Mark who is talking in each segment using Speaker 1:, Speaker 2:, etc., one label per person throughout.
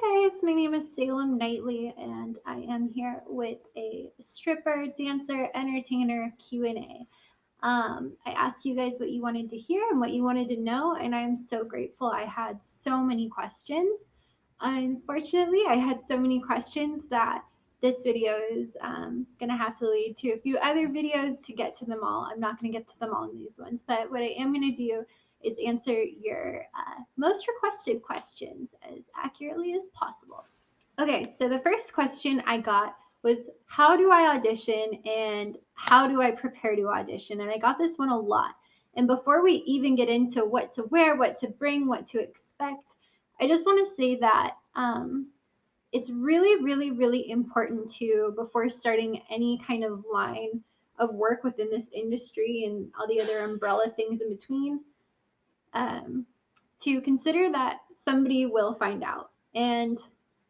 Speaker 1: Hi guys, my name is Salem Knightley and I am here with a stripper, dancer, entertainer Q&A. I asked you guys what you wanted to hear and what you wanted to know, and I'm so grateful. I had so many questions. Unfortunately, I had so many questions that this video is going to have to lead to a few other videos to get to them all. I'm not going to get to them all in these ones, but what I am going to do is answer your most requested questions as accurately as possible. Okay, so the first question I got was how do I audition and how do I prepare to audition? And I got this one a lot. And before we even get into what to wear, what to bring, what to expect, I just want to say that it's really, really, really important to, before starting any kind of line of work within this industry and all the other umbrella things in between, to consider that somebody will find out. And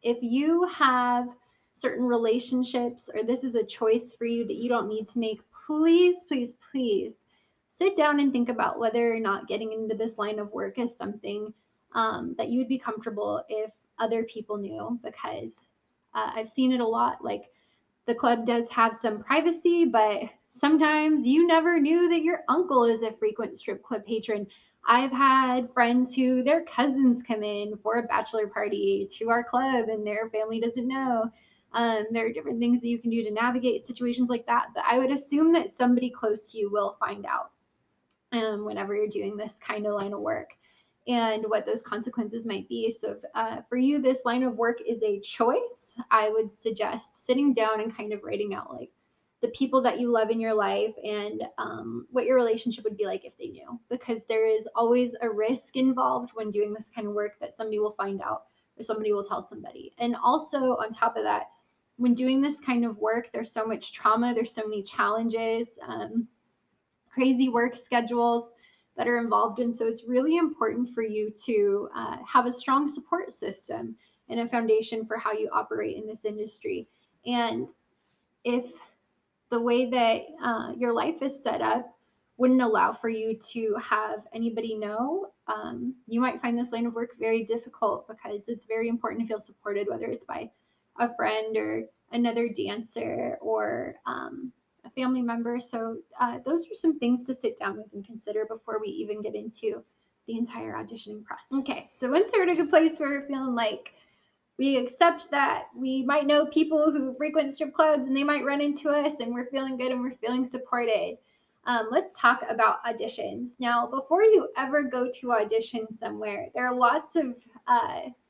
Speaker 1: if you have certain relationships or this is a choice for you that you don't need to make, please, please, please sit down and think about whether or not getting into this line of work is something that you would be comfortable if other people knew, because I've seen it a lot. Like, the club does have some privacy, but sometimes you never knew that your uncle is a frequent strip club patron. I've had friends who their cousins come in for a bachelor party to our club and their family doesn't know. There are different things that you can do to navigate situations like that, but I would assume that somebody close to you will find out whenever you're doing this kind of line of work and what those consequences might be. So if for you this line of work is a choice, I would suggest sitting down and kind of writing out like the people that you love in your life and what your relationship would be like if they knew, because there is always a risk involved when doing this kind of work that somebody will find out or somebody will tell somebody. And also on top of that, when doing this kind of work, there's so much trauma, there's so many challenges, crazy work schedules that are involved. And so it's really important for you to have a strong support system and a foundation for how you operate in this industry. And if the way that your life is set up wouldn't allow for you to have anybody know, you might find this line of work very difficult, because it's very important to feel supported, whether it's by a friend or another dancer or a family member. So those are some things to sit down with and consider before we even get into the entire auditioning process. Okay, so once we're in a good place where we're feeling like we accept that we might know people who frequent strip clubs and they might run into us and we're feeling good and we're feeling supported, let's talk about auditions. Now, before you ever go to audition somewhere, there are lots of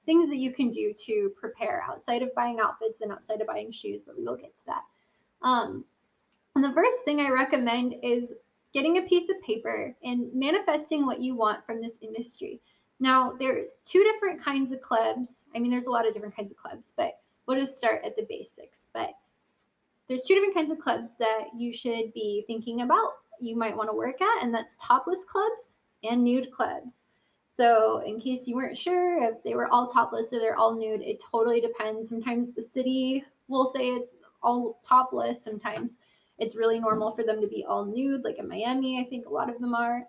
Speaker 1: things that you can do to prepare outside of buying outfits and outside of buying shoes, but we will get to that. And the first thing I recommend is getting a piece of paper and manifesting what you want from this industry. Now, there's two different kinds of clubs. I mean, there's a lot of different kinds of clubs, but we'll just start at the basics. But there's two different kinds of clubs that you should be thinking about you might want to work at, and that's topless clubs and nude clubs. So in case you weren't sure if they were all topless or they're all nude, it totally depends. Sometimes the city will say it's all topless. Sometimes it's really normal for them to be all nude, like in Miami, I think a lot of them are.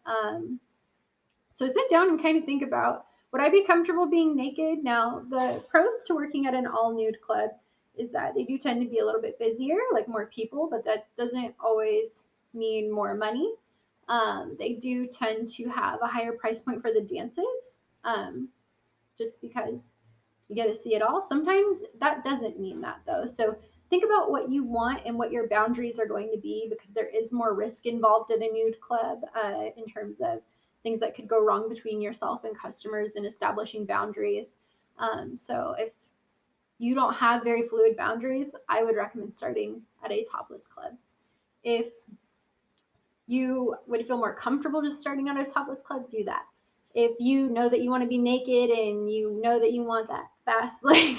Speaker 1: So sit down and kind of think about, would I be comfortable being naked? Now, the pros to working at an all nude club is that they do tend to be a little bit busier, like more people, but that doesn't always mean more money. They do tend to have a higher price point for the dances, just because you get to see it all. Sometimes that doesn't mean that though. So think about what you want and what your boundaries are going to be, because there is more risk involved in a nude club in terms of things that could go wrong between yourself and customers and establishing boundaries. So if you don't have very fluid boundaries, I would recommend starting at a topless club. If you would feel more comfortable just starting at a topless club, do that. If you know that you want to be naked and you know that you want that fast like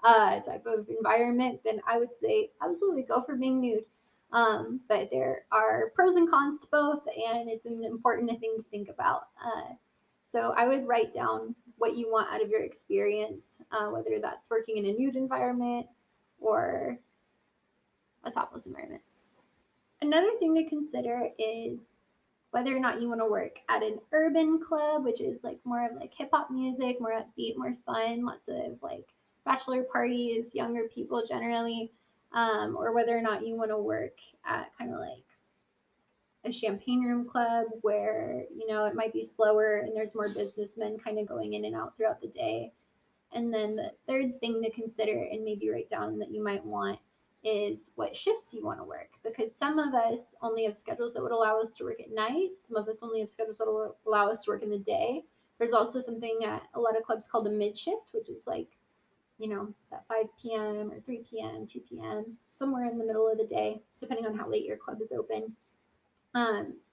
Speaker 1: type of environment, then I would say absolutely go for being nude. But there are pros and cons to both, and it's an important thing to think about. So I would write down what you want out of your experience, whether that's working in a nude environment or a topless environment. Another thing to consider is whether or not you want to work at an urban club, which is like more of like hip hop music, more upbeat, more fun, lots of like bachelor parties, younger people generally, or whether or not you want to work at kind of like a champagne room club where, you know, it might be slower and there's more businessmen kind of going in and out throughout the day. And then the third thing to consider and maybe write down that you might want is what shifts you want to work. Because some of us only have schedules that would allow us to work at night. Some of us only have schedules that will allow us to work in the day. There's also something at a lot of clubs called a mid shift, which is like, you know, at 5 p.m. or 3 p.m., 2 p.m., somewhere in the middle of the day, depending on how late your club is open.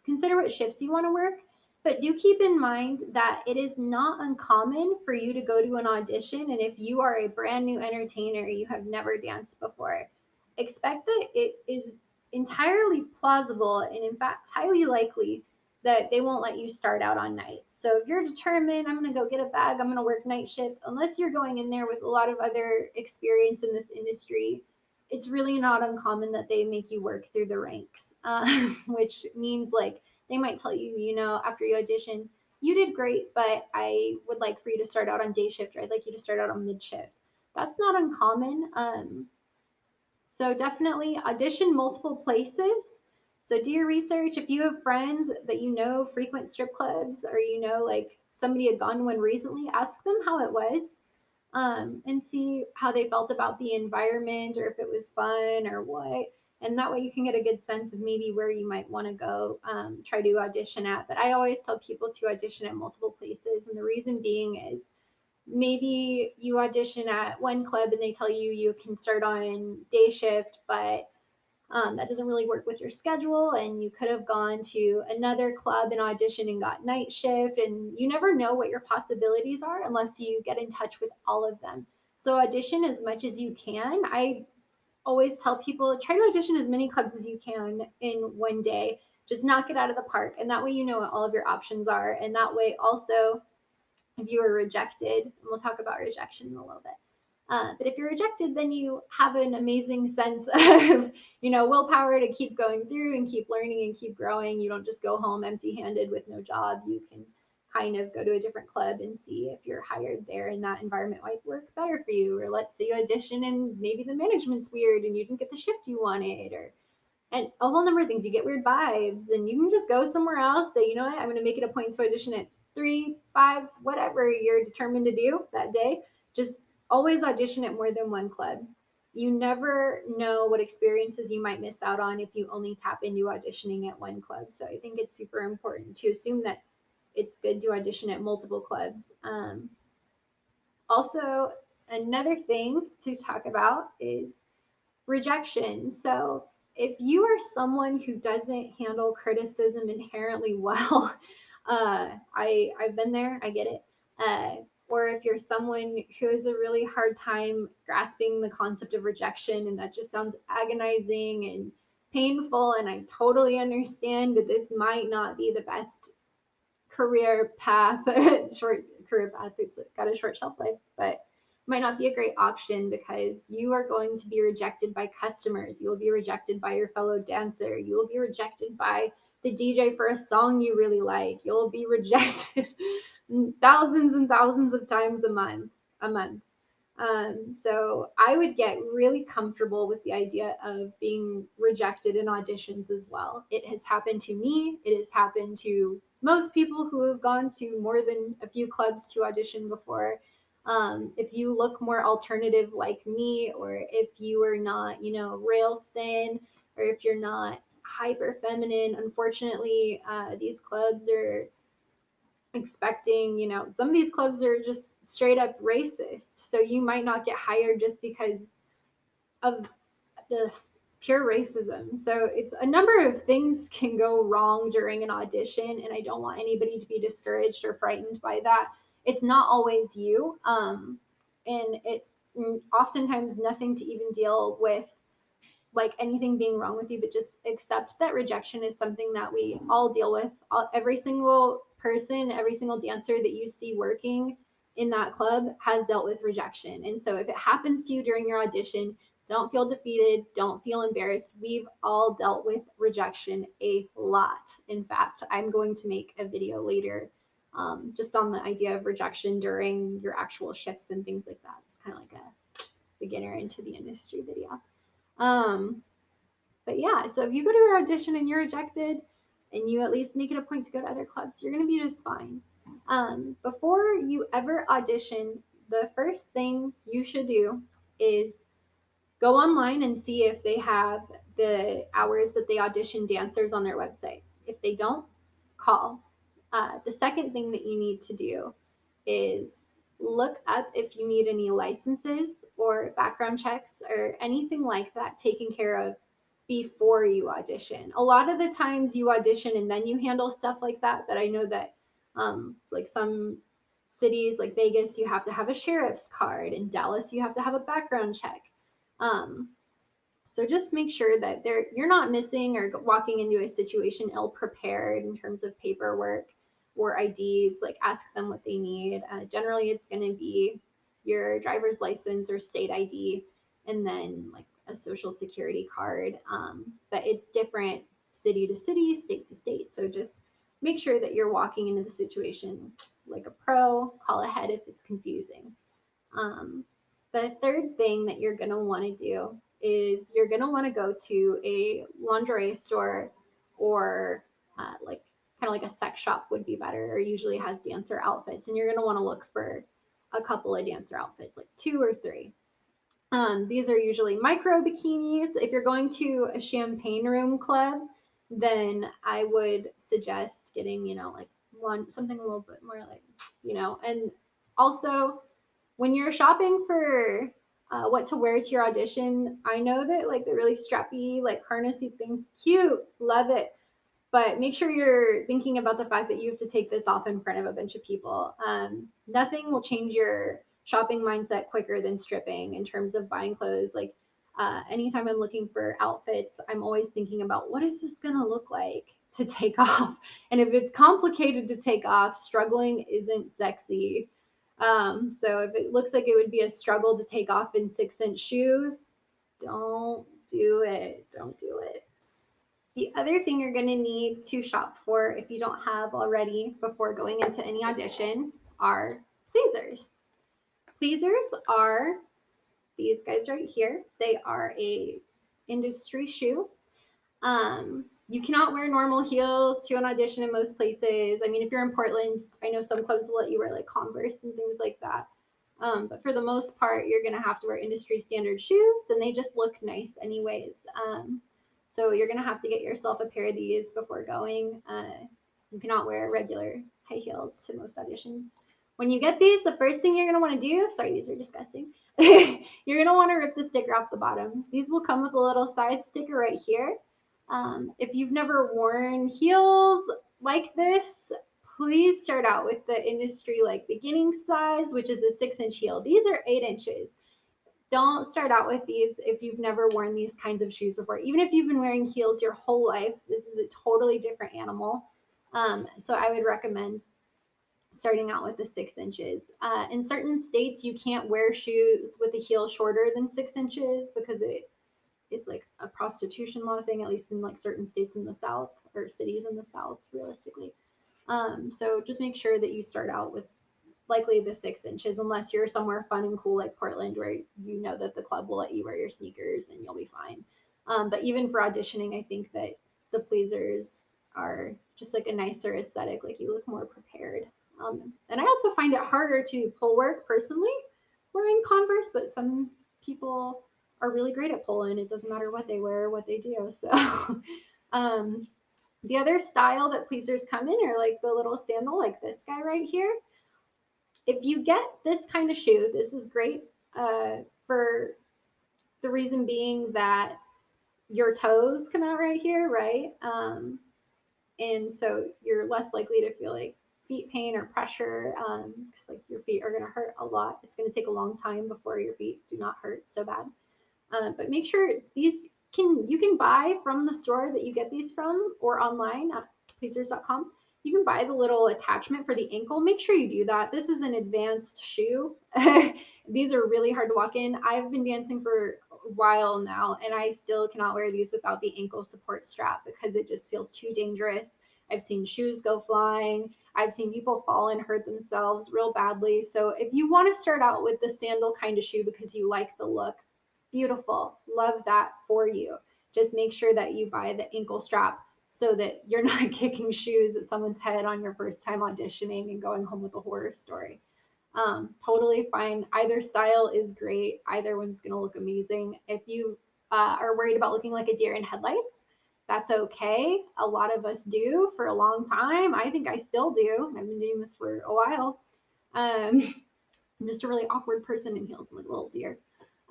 Speaker 1: Consider what shifts you want to work, but do keep in mind that it is not uncommon for you to go to an audition. And if you are a brand new entertainer, you have never danced before, expect that it is entirely plausible and, in fact, highly likely that they won't let you start out on nights. So if you're determined, I'm going to go get a bag, I'm going to work night shift, unless you're going in there with a lot of other experience in this industry, it's really not uncommon that they make you work through the ranks, which means like they might tell you, you know, after you audition, you did great, but I would like for you to start out on day shift, or I'd like you to start out on mid shift. That's not uncommon. So definitely audition multiple places. So do your research. If you have friends that you know frequent strip clubs, or you know like somebody had gone to one recently, ask them how it was, and see how they felt about the environment, or if it was fun or what. And that way you can get a good sense of maybe where you might want to go, try to audition at. But I always tell people to audition at multiple places. And the reason being is maybe you audition at one club and they tell you you can start on day shift, but that doesn't really work with your schedule, and you could have gone to another club and auditioned and got night shift, and you never know what your possibilities are unless you get in touch with all of them. So audition as much as you can. I always tell people, try to audition as many clubs as you can in one day. Just knock it out of the park, and that way you know what all of your options are. And that way also, if you are rejected, and we'll talk about rejection in a little bit, but if you're rejected, then you have an amazing sense of, you know, willpower to keep going through and keep learning and keep growing. You don't just go home empty-handed with no job. You can kind of go to a different club and see if you're hired there and that environment might work better for you. Or let's say you audition and maybe the management's weird and you didn't get the shift you wanted, or and a whole number of things. You get weird vibes, and you can just go somewhere else. Say, you know what, I'm going to make it a point to audition at 3, 5, whatever you're determined to do that day. Just always audition at more than one club. You never know what experiences you might miss out on if you only tap into auditioning at one club. So I think it's super important to assume that it's good to audition at multiple clubs. Also, another thing to talk about is rejection. So if you are someone who doesn't handle criticism inherently well, I've been there, I get it. Or if you're someone who has a really hard time grasping the concept of rejection, and that just sounds agonizing and painful, and I totally understand that this might not be the best career path, short career path. It's got a short shelf life, but might not be a great option because you are going to be rejected by customers. You will be rejected by your fellow dancer. You will be rejected by the DJ for a song you really like. You'll be rejected thousands and thousands of times a month. So I would get really comfortable with the idea of being rejected in auditions as well. It has happened to me. It has happened to most people who have gone to more than a few clubs to audition before. If you look more alternative like me, or if you are not, you know, rail thin, or if you're not hyper feminine, unfortunately, these clubs are expecting, you know, some of these clubs are just straight up racist. So you might not get hired just because of just pure racism. So it's a number of things can go wrong during an audition, and I don't want anybody to be discouraged or frightened by that. It's not always you. And it's oftentimes nothing to even deal with like anything being wrong with you, but just accept that rejection is something that we all deal with. Every single person, every single dancer that you see working in that club has dealt with rejection. And so if it happens to you during your audition, Don't feel defeated. Don't feel embarrassed. We've all dealt with rejection a lot. In fact, I'm going to make a video later just on the idea of rejection during your actual shifts and things like that. It's kind of like a beginner into the industry video. But yeah, so if you go to an audition and you're rejected and you at least make it a point to go to other clubs, you're going to be just fine. Before you ever audition, the first thing you should do is go online and see if they have the hours that they audition dancers on their website. If they don't, call. The second thing that you need to do is look up if you need any licenses or background checks or anything like that taken care of before you audition. A lot of the times you audition and then you handle stuff like that, but I know that like some cities like Vegas, you have to have a sheriff's card. In Dallas, you have to have a background check. Um, so just make sure that you're not missing or walking into a situation ill prepared in terms of paperwork or IDs. Like ask them what they need. Generally, it's going to be your driver's license or state ID, and then like a social security card. But it's different city to city, state to state. So just make sure that you're walking into the situation like a pro. Call ahead if it's confusing. Um, the third thing that you're going to want to do is you're going to want to go to a lingerie store or like kind of like a sex shop would be better, or usually has dancer outfits. And you're going to want to look for a couple of dancer outfits, like 2 or 3. These are usually micro bikinis. If you're going to a champagne room club, then I would suggest getting, like something a little bit more like, and also when you're shopping for what to wear to your audition, I know that like the really strappy, like harnessy thing, cute, love it. But make sure you're thinking about the fact that you have to take this off in front of a bunch of people. Nothing will change your shopping mindset quicker than stripping in terms of buying clothes. Like anytime I'm looking for outfits, I'm always thinking about what is this gonna look like to take off. And if it's complicated to take off, struggling isn't sexy. So if it looks like it would be a struggle to take off in 6-inch shoes, don't do it. Don't do it. The other thing you're going to need to shop for, if you don't have already before going into any audition, are pleasers. Pleasers are these guys right here. They are a industry shoe. You cannot wear normal heels to an audition in most places. I mean, if you're in Portland, I know some clubs will let you wear like Converse and things like that. But for the most part, you're going to have to wear industry standard shoes, and they just look nice anyways. So you're going to have to get yourself a pair of these before going. You cannot wear regular high heels to most auditions. When you get these, the first thing you're going to want to do, sorry, these are disgusting. You're going to want to rip the sticker off the bottom. These will come with a little size sticker right here. If you've never worn heels like this, please start out with the industry like beginning size, which is a 6-inch heel. These are 8 inches. Don't start out with these if you've never worn these kinds of shoes before. Even if you've been wearing heels your whole life, this is a totally different animal. So I would recommend starting out with the 6 inches. In certain states, you can't wear shoes with a heel shorter than 6 inches because it is like a prostitution law thing, at least in like certain states in the South or cities in the South, realistically. So just make sure that you start out with likely the 6 inches, unless you're somewhere fun and cool like Portland, where you know that the club will let you wear your sneakers and you'll be fine. But even for auditioning, I think that the pleasers are just like a nicer aesthetic, like you look more prepared. And I also find it harder to pull work personally wearing Converse, but some people are really great at pulling. It doesn't matter what they wear or what they do. So the other style that pleasers come in are like the little sandal, like this guy right here. If you get this kind of shoe, this is great for the reason being that your toes come out right here, right? And so you're less likely to feel like feet pain or pressure because like your feet are going to hurt a lot. It's going to take a long time before your feet do not hurt so bad. But make sure you can buy from the store that you get these from or online at pleasers.com. You can buy the little attachment for the ankle. Make sure you do that. This is an advanced shoe. These are really hard to walk in. I've been dancing for a while now, and I still cannot wear these without the ankle support strap because it just feels too dangerous. I've seen shoes go flying. I've seen people fall and hurt themselves real badly. So if you want to start out with the sandal kind of shoe because you like the look, beautiful. Love that for you. Just make sure that you buy the ankle strap so that you're not kicking shoes at someone's head on your first time auditioning and going home with a horror story. Totally fine. Either style is great. Either one's going to look amazing. If you are worried about looking like a deer in headlights, that's okay. A lot of us do for a long time. I think I still do. I've been doing this for a while. I'm just a really awkward person in heels. I'm like a little deer.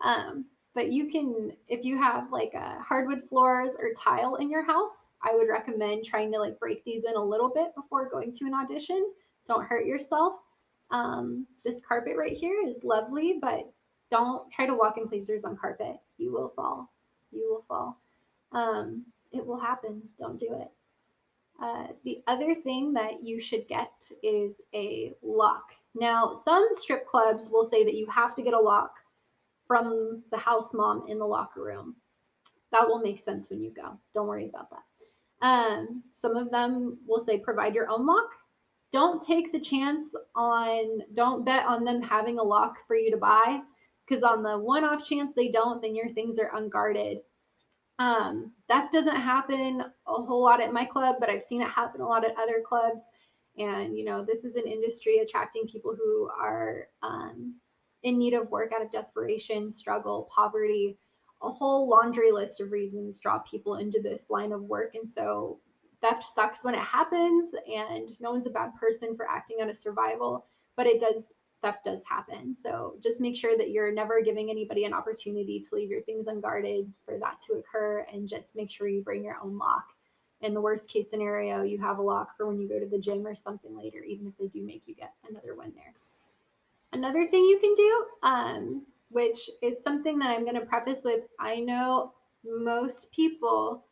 Speaker 1: Um, but you can, if you have like hardwood floors or tile in your house, I would recommend trying to like break these in a little bit before going to an audition. Don't hurt yourself. This carpet right here is lovely, but don't try to walk in places on carpet. You will fall. You will fall. It will happen. Don't do it. The other thing that you should get is a lock. Now, some strip clubs will say that you have to get a lock from the house mom in the locker room. That will make sense when you go. Don't worry about that. Some of them will say provide your own lock. Don't take the chance on, don't bet on them having a lock for you to buy, because on the one off chance they don't, then your things are unguarded. That doesn't happen a whole lot at my club, but I've seen it happen a lot at other clubs. And, you know, this is an industry attracting people who are in need of work out of desperation, struggle, poverty, a whole laundry list of reasons draw people into this line of work. And so theft sucks when it happens, and no one's a bad person for acting out of survival, but theft does happen. So just make sure that you're never giving anybody an opportunity to leave your things unguarded for that to occur, and just make sure you bring your own lock. In the worst case scenario, you have a lock for when you go to the gym or something later, even if they do make you get another one there. Another thing you can do, which is something that I'm going to preface with, I know most people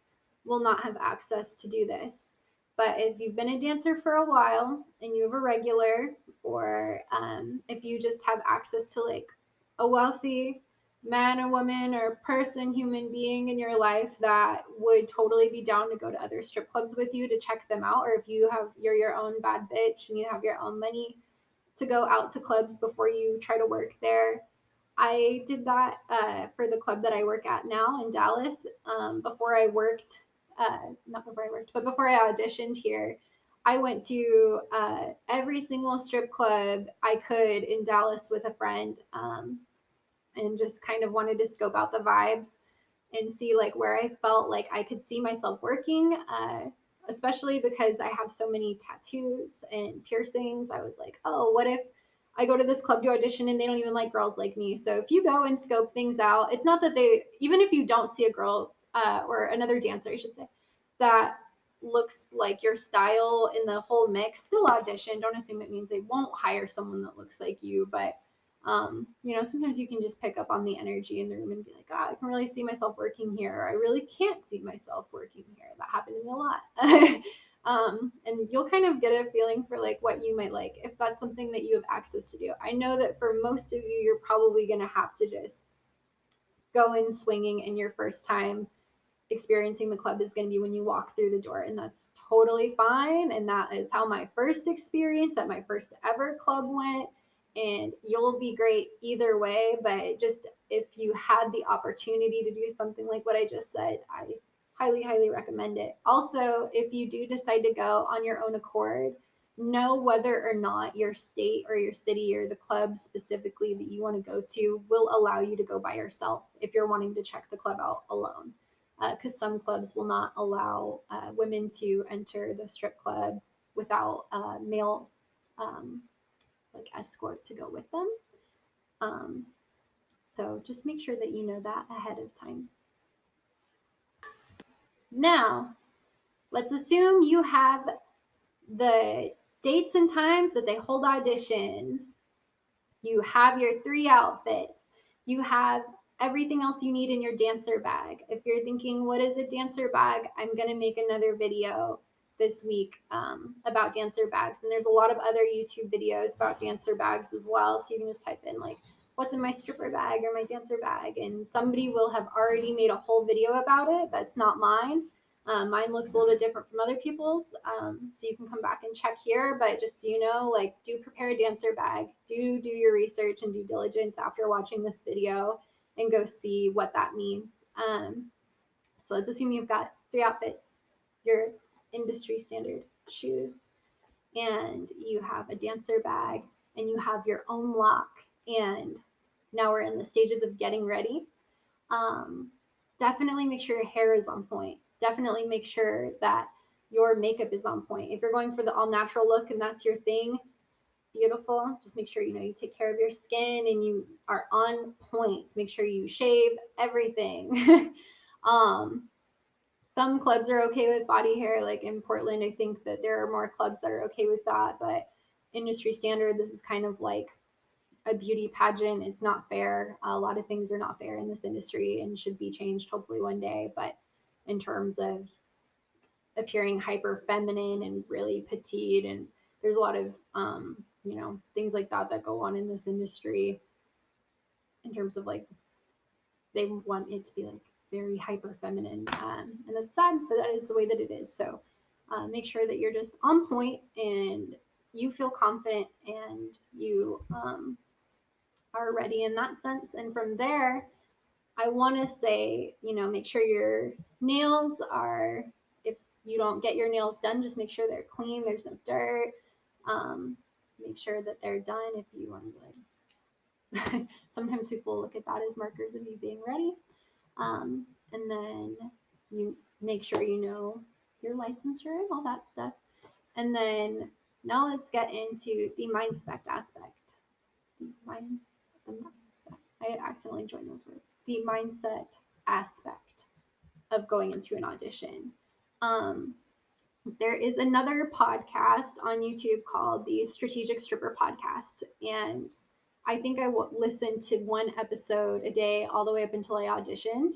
Speaker 1: will not have access to do this. But if you've been a dancer for a while and you have a regular, or if you just have access to like a wealthy man or woman or person, human being in your life that would totally be down to go to other strip clubs with you to check them out, or if you're your own bad bitch and you have your own money to go out to clubs before you try to work there. I did that for the club that I work at now in Dallas. Before I worked, not before I worked, but before I auditioned here, I went to every single strip club I could in Dallas with a friend, and just kind of wanted to scope out the vibes and see like where I felt like I could see myself working, especially because I have so many tattoos and piercings. I was like, oh, what if I go to this club to audition and they don't even like girls like me? So if you go and scope things out, it's not that they, even if you don't see a girl or another dancer, I should say, that looks like your style in the whole mix, still audition. Don't assume it means they won't hire someone that looks like you, but you know, sometimes you can just pick up on the energy in the room and be like, I can really see myself working here, or I really can't see myself working here. That happened to me a lot. And you'll kind of get a feeling for like what you might like if that's something that you have access to do. I know that for most of you, you're probably going to have to just go in swinging, and your first time experiencing the club is going to be when you walk through the door, and that's totally fine. And that is how my first experience at my first ever club went, and you'll be great either way. But just if you had the opportunity to do something like what I just said, I highly recommend it. Also, if you do decide to go on your own accord, know whether or not your state or your city or the club specifically that you want to go to will allow you to go by yourself if you're wanting to check the club out alone, because some clubs will not allow women to enter the strip club without a male like escort to go with them. So just make sure that you know that ahead of time. Now, let's assume you have the dates and times that they hold auditions. You have your 3 outfits. You have everything else you need in your dancer bag. If you're thinking, what is a dancer bag? I'm going to make another video this week about dancer bags. And there's a lot of other YouTube videos about dancer bags as well. So you can just type in like what's in my stripper bag or my dancer bag, and somebody will have already made a whole video about it. That's not mine. Mine looks a little bit different from other people's, so you can come back and check here. But just so you know, like, do prepare a dancer bag. Do your research and due diligence after watching this video, and go see what that means. So let's assume you've got 3 outfits, your industry standard shoes, and you have a dancer bag, and you have your own lock, and now we're in the stages of getting ready. Definitely make sure your hair is on point. Definitely make sure that your makeup is on point. If you're going for the all natural look and that's your thing, beautiful. Just make sure you take care of your skin and you are on point. Make sure you shave everything. Some clubs are okay with body hair. Like in Portland, I think that there are more clubs that are okay with that, but industry standard, this is kind of like a beauty pageant. It's not fair. A lot of things are not fair in this industry and should be changed hopefully one day. But in terms of appearing hyper feminine and really petite, and there's a lot of things like that that go on in this industry in terms of like they want it to be like very hyper feminine, and that's sad, but that is the way that it is. So make sure that you're just on point and you feel confident and you are ready in that sense. And from there, I want to say, make sure your nails are, if you don't get your nails done, just make sure they're clean, there's no dirt. Make sure that they're done if you want to, like, sometimes people look at that as markers of you being ready. And then you make sure you know your licensure and all that stuff. And then now let's get into the mind spec aspect. The mindset. I accidentally joined those words. The mindset aspect of going into an audition. There is another podcast on YouTube called the Strategic Stripper Podcast, and I think I listened to one episode a day all the way up until I auditioned,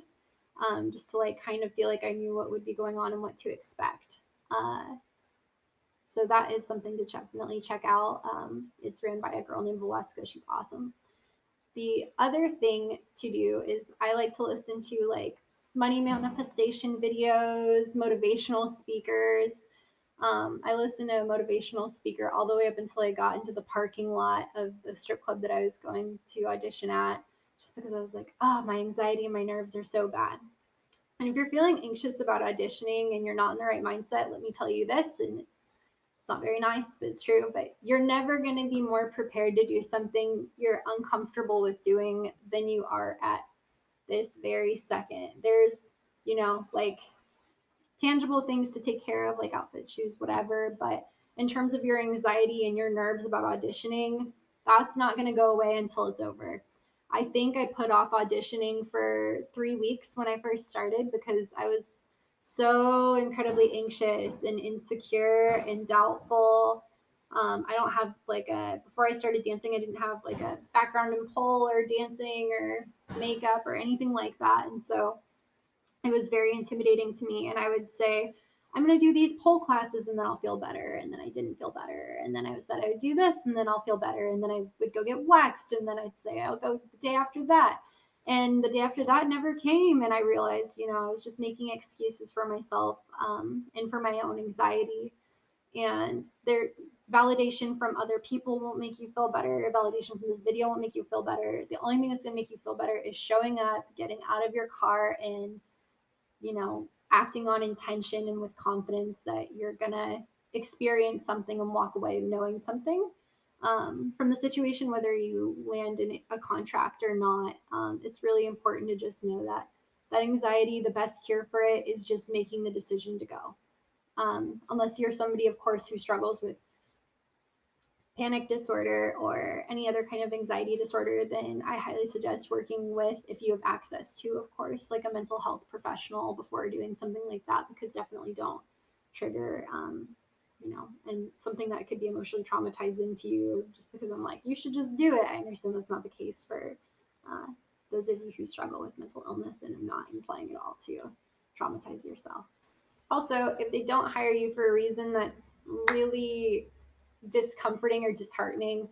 Speaker 1: just to like kind of feel like I knew what would be going on and what to expect. So that is something to definitely check out. It's ran by a girl named Valeska. She's awesome. The other thing to do is I like to listen to like money manifestation videos, motivational speakers. I listened to a motivational speaker all the way up until I got into the parking lot of the strip club that I was going to audition at, just because I was like, oh, my anxiety and my nerves are so bad. And if you're feeling anxious about auditioning and you're not in the right mindset, let me tell you this, and it's not very nice, but it's true. But you're never going to be more prepared to do something you're uncomfortable with doing than you are at this very second. There's, like tangible things to take care of, like outfit, shoes, whatever. But in terms of your anxiety and your nerves about auditioning, that's not going to go away until it's over. I think I put off auditioning for 3 weeks when I first started because I was so incredibly anxious and insecure and doubtful. I don't have before I started dancing, I didn't have like a background in pole or dancing or makeup or anything like that. And so it was very intimidating to me. And I would say, I'm going to do these pole classes and then I'll feel better. And then I didn't feel better. And then I said I would do this and then I'll feel better. And then I would go get waxed. And then I'd say I'll go the day after that. And the day after that never came. And I realized, I was just making excuses for myself, and for my own anxiety. And their validation from other people won't make you feel better. Validation from this video won't make you feel better. The only thing that's going to make you feel better is showing up, getting out of your car, and acting on intention and with confidence that you're gonna experience something and walk away knowing something from the situation, whether you land in a contract or not. It's really important to just know that anxiety, the best cure for it is just making the decision to go. Unless you're somebody, of course, who struggles with panic disorder or any other kind of anxiety disorder, then I highly suggest working with, if you have access to, of course, like a mental health professional before doing something like that, because definitely don't trigger, and something that could be emotionally traumatizing to you just because I'm like, you should just do it. I understand that's not the case for those of you who struggle with mental illness, and I'm not implying at all to traumatize yourself. Also, if they don't hire you for a reason that's really discomforting or disheartening,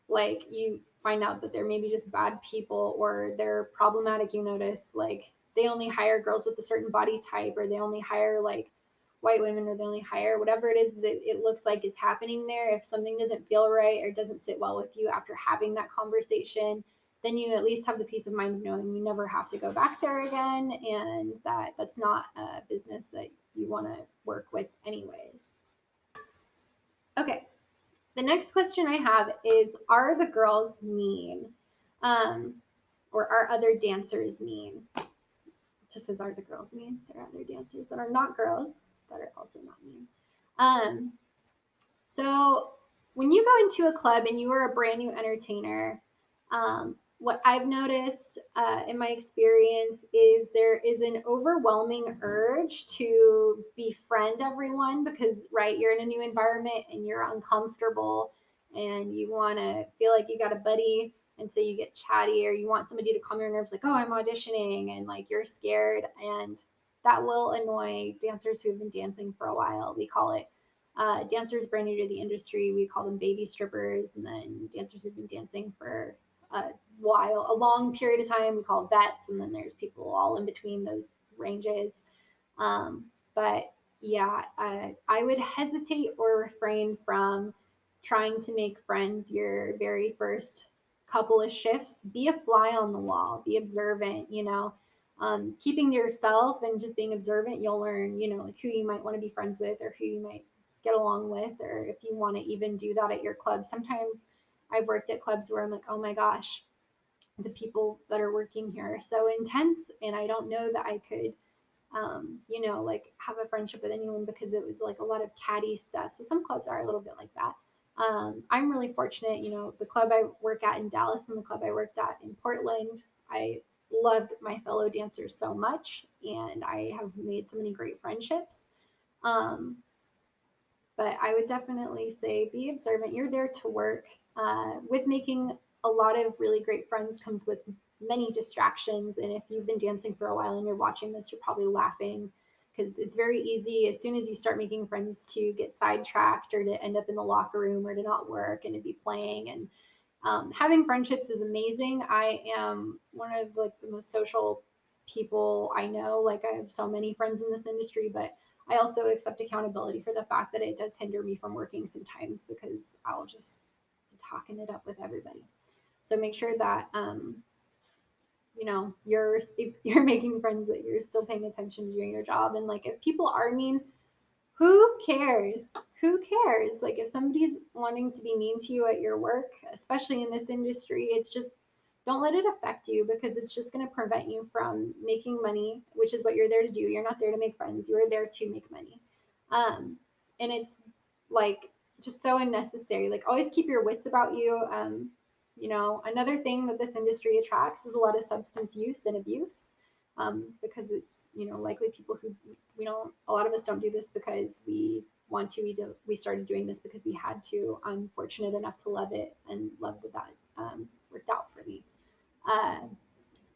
Speaker 1: like you find out that they're maybe just bad people, or they're problematic, you notice, like they only hire girls with a certain body type, or they only hire like white women, or they only hire whatever it is that it looks like is happening there. If something doesn't feel right or doesn't sit well with you after having that conversation, then you at least have the peace of mind of knowing you never have to go back there again, and that that's not a business that you want to work with anyways. Okay, the next question I have is, are the girls mean? Um, or are other dancers mean? It just says, are the girls mean? There are other dancers that are not girls that are also not mean. So when you go into a club and you are a brand new entertainer, what I've noticed in my experience is there is an overwhelming urge to befriend everyone because, right, you're in a new environment and you're uncomfortable and you want to feel like you got a buddy. And so you get chatty, or you want somebody to calm your nerves, like, oh, I'm auditioning, and like you're scared. And that will annoy dancers who have been dancing for a while. We call it dancers brand new to the industry, we call them baby strippers, and then dancers who've been dancing for a while, a long period of time, we call vets, and then there's people all in between those ranges. But yeah, I would hesitate or refrain from trying to make friends your very first couple of shifts. Be a fly on the wall, be observant, you know. Keeping to yourself and just being observant, you'll learn, you know, like who you might want to be friends with or who you might get along with, or if you want to even do that at your club. Sometimes I've worked at clubs where I'm like, oh my gosh, the people that are working here are so intense, and I don't know that I could, you know, like have a friendship with anyone because it was like a lot of catty stuff. So some clubs are a little bit like that. I'm really fortunate, you know, the club I work at in Dallas and the club I worked at in Portland, I loved my fellow dancers so much, and I have made so many great friendships. Um, but I would definitely say be observant. You're there to work. With making a lot of really great friends comes with many distractions. And if you've been dancing for a while and you're watching this, you're probably laughing because it's very easy as soon as you start making friends to get sidetracked or to end up in the locker room or to not work and to be playing. And having friendships is amazing. I am one of like the most social people I know. Like I have so many friends in this industry, but I also accept accountability for the fact that it does hinder me from working sometimes because I'll just be talking it up with everybody. So make sure that you know, you're if you're making friends that you're still paying attention to doing your job. And like if people are mean, who cares? Who cares? Like if somebody's wanting to be mean to you at your work, especially in this industry, it's just don't let it affect you because it's just going to prevent you from making money, which is what you're there to do. You're not there to make friends. You're there to make money. And it's like just so unnecessary. Like always keep your wits about you. You know, another thing that this industry attracts is a lot of substance use and abuse. Because it's, you know, likely people who we don't, a lot of us don't do this because we want to. We started doing this because we had to. I'm fortunate enough to love it and love that worked out for me. Uh,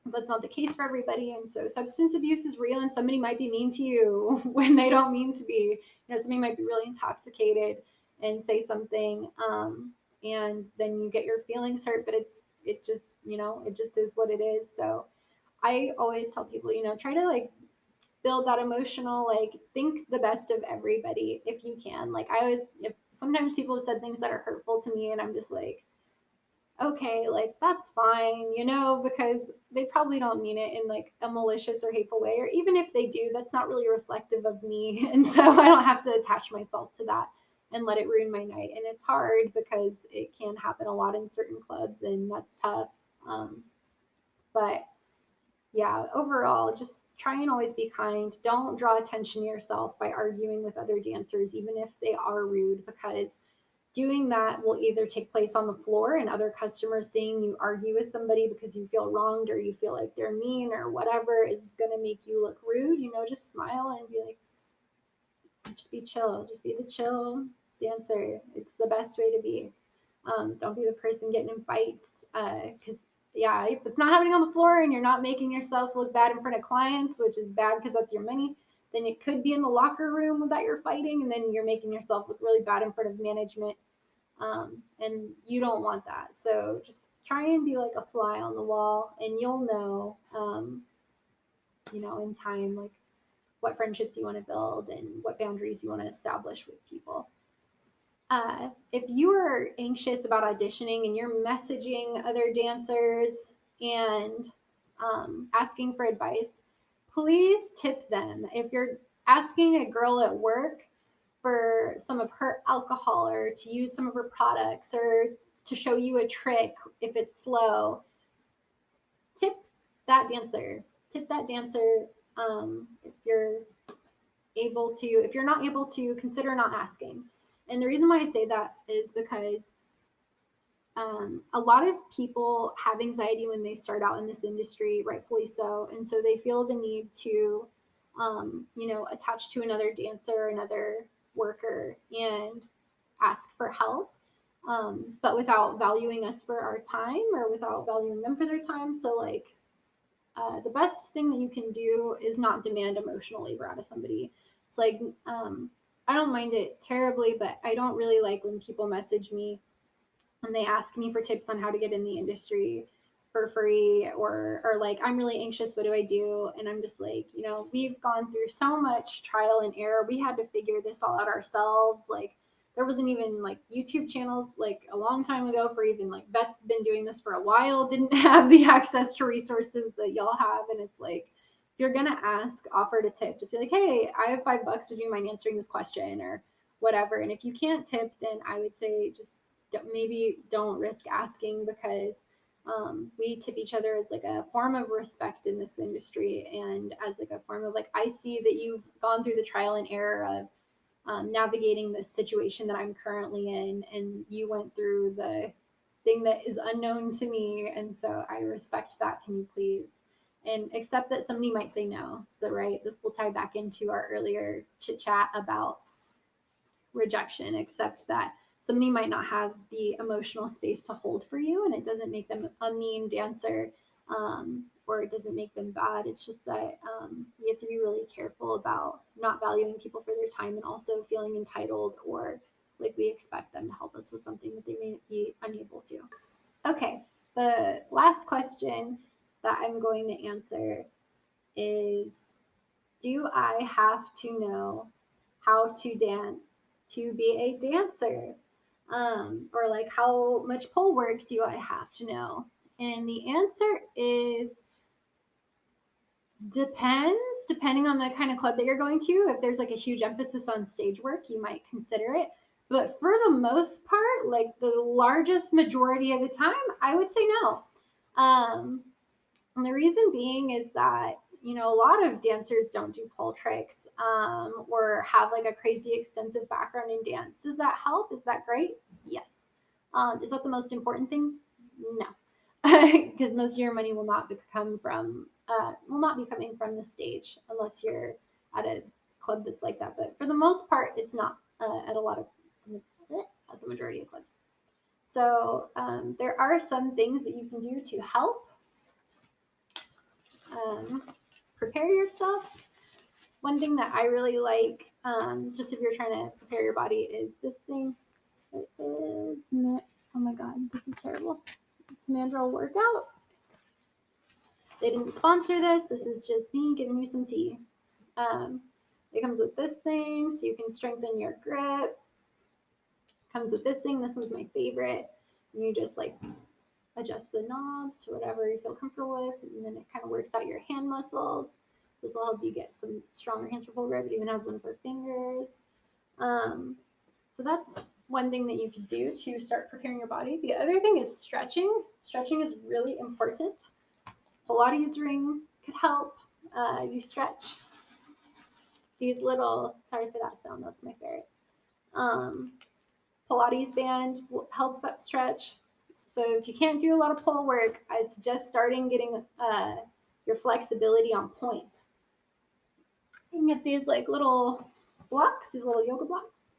Speaker 1: that's not the case for everybody, and so substance abuse is real, and somebody might be mean to you when they don't mean to be. You know, somebody might be really intoxicated and say something, and then you get your feelings hurt, but it just, you know, it just is what it is. So I always tell people, you know, try to like build that emotional, like think the best of everybody if you can. Like I always, if sometimes people have said things that are hurtful to me and I'm just like, okay, like that's fine, you know, because they probably don't mean it in like a malicious or hateful way, or even if they do, that's not really reflective of me. And so I don't have to attach myself to that and let it ruin my night. And it's hard because it can happen a lot in certain clubs and that's tough. But yeah, overall, just try and always be kind. Don't draw attention to yourself by arguing with other dancers, even if they are rude, because doing that will either take place on the floor and other customers seeing you argue with somebody because you feel wronged or you feel like they're mean or whatever is going to make you look rude. You know, just smile and be like, just be chill, just be the chill dancer. It's the best way to be. Don't be the person getting in fights because yeah, if it's not happening on the floor and you're not making yourself look bad in front of clients, which is bad because that's your money, then it could be in the locker room that you're fighting, and then you're making yourself look really bad in front of management, and you don't want that. So just try and be like a fly on the wall, and you'll know, in time, like what friendships you want to build and what boundaries you want to establish with people. If you are anxious about auditioning and you're messaging other dancers and asking for advice, please tip them. If you're asking a girl at work for some of her alcohol or to use some of her products or to show you a trick if it's slow, tip that dancer. Tip that dancer if you're able to. If you're not able to, consider not asking. And the reason why I say that is because a lot of people have anxiety when they start out in this industry, rightfully so. And so they feel the need to, attach to another dancer, another worker, and ask for help, but without valuing us for our time or without valuing them for their time. So, like, the best thing that you can do is not demand emotional labor out of somebody. It's like, I don't mind it terribly, but I don't really like when people message me and they ask me for tips on how to get in the industry for free, or like, I'm really anxious, what do I do? And I'm just like, we've gone through so much trial and error. We had to figure this all out ourselves. Like, there wasn't even like YouTube channels like a long time ago for even like vets been doing this for a while, didn't have the access to resources that y'all have. And it's like, if you're gonna ask, offer to tip. Just be like, hey, I have $5. Would you mind answering this question or whatever? And if you can't tip, then I would say just maybe don't risk asking, because we tip each other as like a form of respect in this industry, and as like a form of like, I see that you've gone through the trial and error of navigating this situation that I'm currently in, and you went through the thing that is unknown to me, and so I respect that. Can you please? And accept that somebody might say no. So, right, this will tie back into our earlier chit chat about rejection. Accept that somebody might not have the emotional space to hold for you, and it doesn't make them a mean dancer, or it doesn't make them bad. It's just that we have to be really careful about not valuing people for their time and also feeling entitled or like we expect them to help us with something that they may be unable to. Okay, the last question that I'm going to answer is, do I have to know how to dance to be a dancer? Or like, how much pole work do I have to know? And the answer is depending on the kind of club that you're going to. If there's like a huge emphasis on stage work, you might consider it. But for the most part, like the largest majority of the time, I would say no. And the reason being is that, a lot of dancers don't do pole tricks, or have like a crazy extensive background in dance. Does that help? Is that great? Yes. Is that the most important thing? No. Because most of your money will not be coming from the stage unless you're at a club that's like that. But for the most part, it's not at the majority of clubs. So there are some things that you can do to help prepare yourself. One thing that I really like, just if you're trying to prepare your body, is this thing. It is, oh my god, this is terrible. It's Mandrill Workout. They didn't sponsor this. This is just me giving you some tea. It comes with this thing so you can strengthen your grip. Comes with this thing. This one's my favorite. And you just like adjust the knobs to whatever you feel comfortable with, and then it kind of works out your hand muscles. This will help you get some stronger hands for pull grip. It even has one for fingers. So that's one thing that you can do to start preparing your body. The other thing is stretching. Stretching is really important. Pilates ring could help you stretch. These little, sorry for that sound, that's my ferrets. Pilates band helps that stretch. So if you can't do a lot of pole work, I suggest starting getting your flexibility on point. You can get these like little blocks, these little yoga blocks,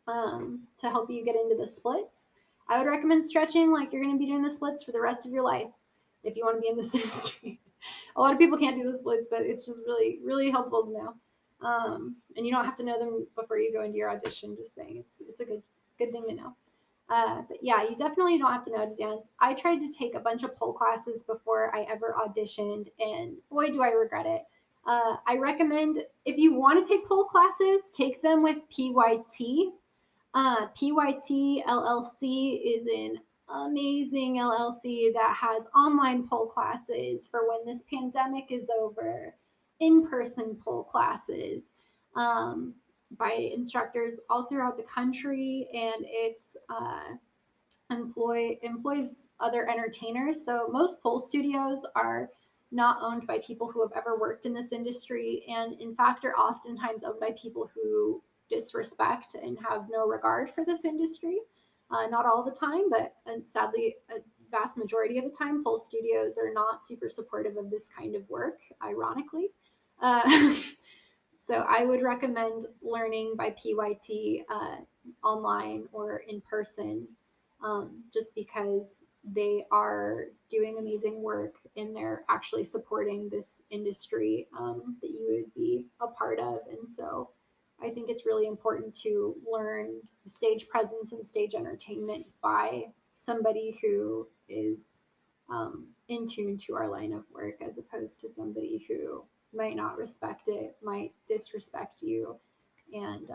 Speaker 1: to help you get into the splits. I would recommend stretching like you're going to be doing the splits for the rest of your life if you want to be in this industry. A lot of people can't do the splits, but it's just really, really helpful to know. And you don't have to know them before you go into your audition. Just saying, it's a good thing to know. But yeah, you definitely don't have to know to dance. I tried to take a bunch of pole classes before I ever auditioned, and boy, do I regret it. I recommend if you want to take pole classes, take them with PYT. PYT LLC is an amazing LLC that has online pole classes for when this pandemic is over, in person pole classes um, by instructors all throughout the country, and it's employs other entertainers. So most pole studios are not owned by people who have ever worked in this industry, and in fact are oftentimes owned by people who disrespect and have no regard for this industry. Not all the time, but sadly, a vast majority of the time, pole studios are not super supportive of this kind of work, ironically. Uh, so I would recommend learning by PYT online or in person, just because they are doing amazing work and they're actually supporting this industry that you would be a part of. And so I think it's really important to learn stage presence and stage entertainment by somebody who is in tune to our line of work, as opposed to somebody who might not respect it, might disrespect you. And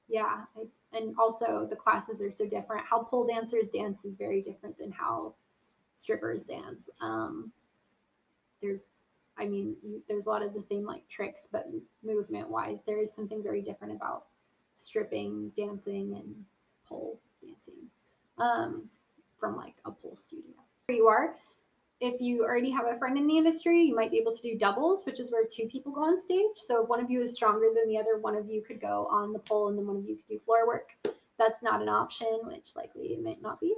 Speaker 1: yeah, and also the classes are so different. How pole dancers dance is very different than how strippers dance. There's, I mean, there's a lot of the same like tricks, but movement wise, there is something very different about stripping dancing and pole dancing from like a pole studio. Where you are, if you already have a friend in the industry, you might be able to do doubles, which is where two people go on stage. So if one of you is stronger than the other, one of you could go on the pole and then one of you could do floor work. That's not an option, which likely it might not be.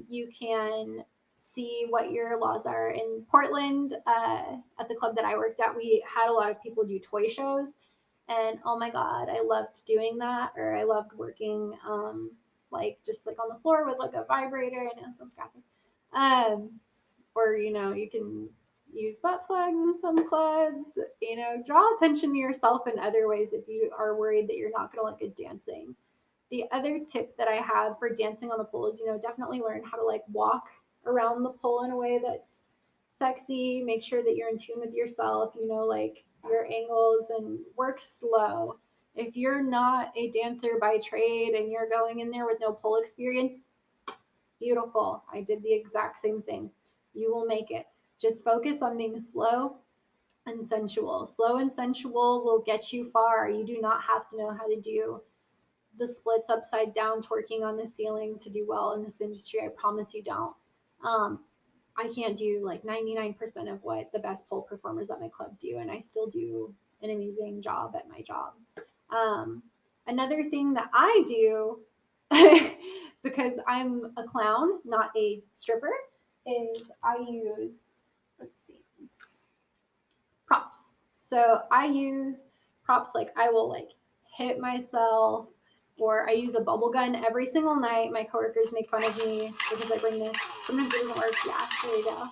Speaker 1: You can see what your laws are. In Portland, at the club that I worked at, we had a lot of people do toy shows. And oh my God, I loved doing that, or I loved working like just like on the floor with like a vibrator. I know it sounds crappy. Or you can use butt plugs in some clubs. Draw attention to yourself in other ways if you are worried that you're not going to look good dancing. The other tip that I have for dancing on the pole is, definitely learn how to like walk around the pole in a way that's sexy. Make sure that you're in tune with yourself, like your angles, and work slow. If you're not a dancer by trade and you're going in there with no pole experience, beautiful. I did the exact same thing. You will make it. Just focus on being slow and sensual. Slow and sensual will get you far. You do not have to know how to do the splits upside down, twerking on the ceiling to do well in this industry. I promise you don't. Um, I can't do like 99% of what the best pole performers at my club do, and I still do an amazing job at my job. Um, Another thing that I do, because I'm a clown, not a stripper, is I use, let's see, props. So I use props like I will like hit myself, or I use a bubble gun every single night. My coworkers make fun of me because I bring this. Sometimes it doesn't work. Yeah, there you go.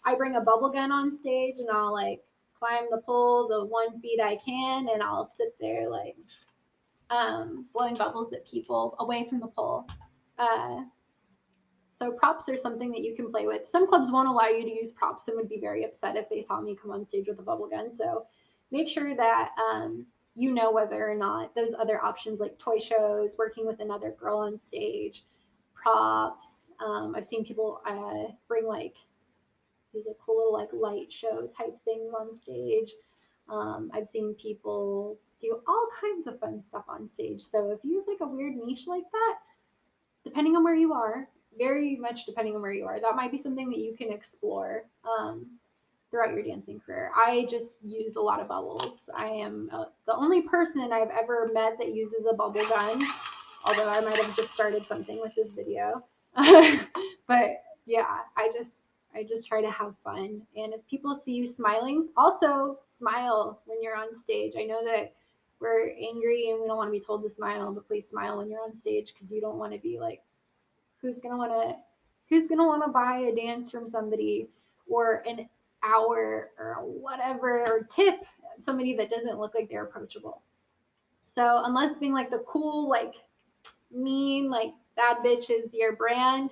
Speaker 1: I bring a bubble gun on stage and I'll like climb the pole the 1 feet I can, and I'll sit there like blowing bubbles at people away from the pole. Uh, so props are something that you can play with. Some clubs won't allow you to use props and would be very upset if they saw me come on stage with a bubble gun. So make sure that you know whether or not those other options like toy shows, working with another girl on stage, props. I've seen people bring like these like cool little like light show type things on stage. I've seen people do all kinds of fun stuff on stage. So if you have like a weird niche like that, depending on where you are, very much depending on where you are, that might be something that you can explore throughout your dancing career. I just use a lot of bubbles. I am the only person I've ever met that uses a bubble gun, although I might have just started something with this video. But yeah, I just try to have fun. And if people see you smiling, also smile when you're on stage. I know that we're angry and we don't want to be told to smile, but please smile when you're on stage, because you don't want to be like, who's gonna want to buy a dance from somebody, or an hour or whatever, or tip somebody that doesn't look like they're approachable. So unless being like the cool, like mean, like bad bitch is your brand,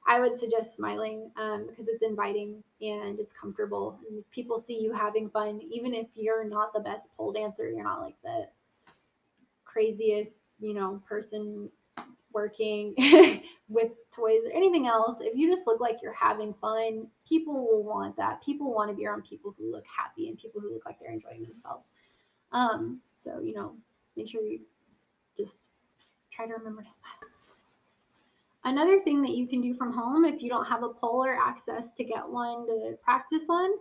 Speaker 1: I would suggest smiling because it's inviting and it's comfortable. And people see you having fun, even if you're not the best pole dancer, you're not like the craziest, person working with toys or anything else. If you just look like you're having fun, people will want that. People want to be around people who look happy and people who look like they're enjoying themselves. So, make sure you just try to remember to smile. Another thing that you can do from home if you don't have a pole or access to get one to practice on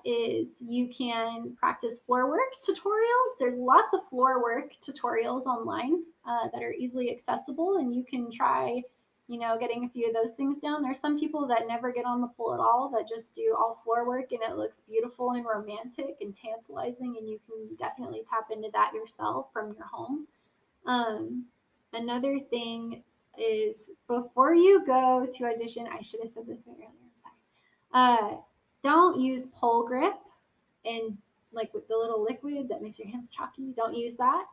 Speaker 1: is you can practice floor work tutorials. There's lots of floor work tutorials online that are easily accessible, and you can try, getting a few of those things down. There's some people that never get on the pole at all that just do all floor work, and it looks beautiful and romantic and tantalizing, and you can definitely tap into that yourself from your home. Another thing is before you go to audition, I should have said this earlier, I'm sorry. Don't use pole grip and like with the little liquid that makes your hands chalky. Don't use that.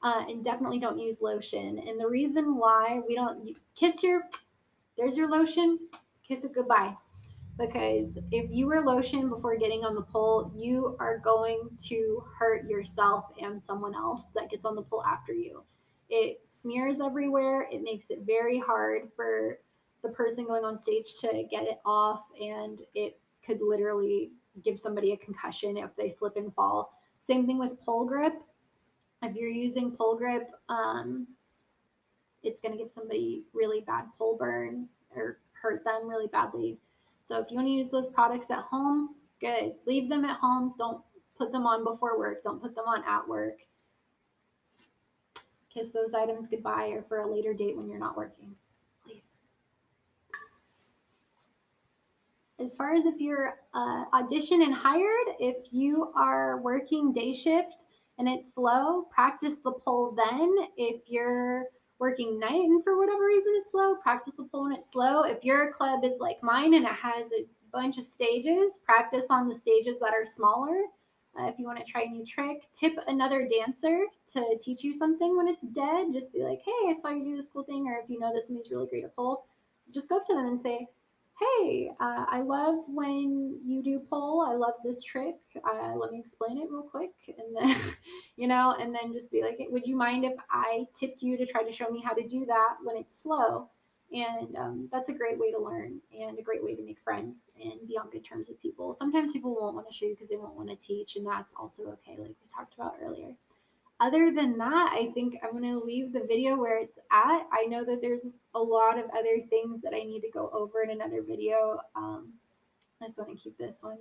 Speaker 1: And definitely don't use lotion. And the reason why we don't there's your lotion, kiss it goodbye. Because if you wear lotion before getting on the pole, you are going to hurt yourself and someone else that gets on the pole after you. It smears everywhere. It makes it very hard for the person going on stage to get it off, and it could literally give somebody a concussion if they slip and fall. Same thing with pole grip. If you're using pole grip, it's going to give somebody really bad pole burn or hurt them really badly. So if you want to use those products at home, good. Leave them at home. Don't put them on before work. Don't put them on at work. Kiss those items goodbye or for a later date when you're not working, please. As far as if you're auditioned and hired, if you are working day shift and it's slow, practice the pole then. If you're working night and for whatever reason it's slow, practice the pole when it's slow. If your club is like mine and it has a bunch of stages, practice on the stages that are smaller. If you want to try a new trick, tip another dancer to teach you something when it's dead. Just be like, hey, I saw you do this cool thing. Or if you know this somebody's really great at pole, just go up to them and say, hey, I love when you do pole. I love this trick. Let me explain it real quick. And then, and then just be like, hey, would you mind if I tipped you to try to show me how to do that when it's slow? And that's a great way to learn and a great way to make friends and be on good terms with people. Sometimes people won't want to show you because they won't want to teach, and that's also okay, like we talked about earlier. Other than that, I think I'm going to leave the video where it's at. I know that there's a lot of other things that I need to go over in another video. I just want to keep this one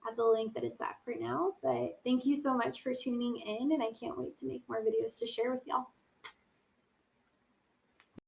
Speaker 1: at the link that it's at for now. But thank you so much for tuning in, and I can't wait to make more videos to share with y'all.